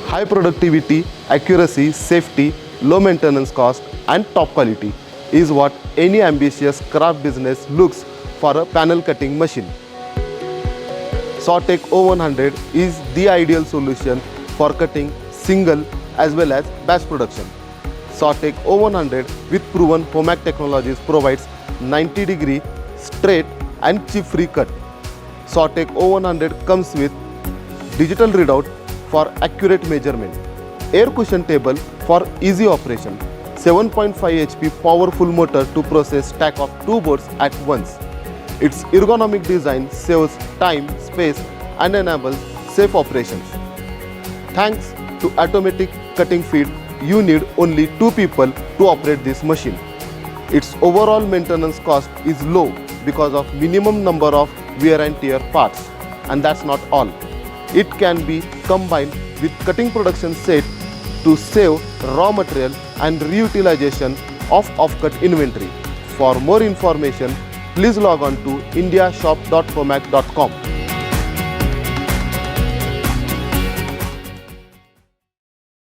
High productivity, accuracy, safety, low maintenance cost and top quality is what any ambitious craft business looks for a panel cutting machine. SAWTEQ O-100 is the ideal solution for cutting single as well as batch production. SAWTEQ O-100 with proven HOMAG technologies provides 90-degree straight and chip-free cut. SAWTEQ O-100 comes with digital readout for accurate measurement, air cushion table for easy operation, 7.5 HP powerful motor to process stack of 2 boards at once. Its ergonomic design saves time, space and enables safe operations. Thanks to automatic cutting feed, you need only 2 people to operate this machine. Its overall maintenance cost is low because of minimum number of wear and tear parts. And that's not all. It can be combined with cutting production set to save raw material and reutilization of off-cut inventory. For more information, please log on to indiashop.homag.com.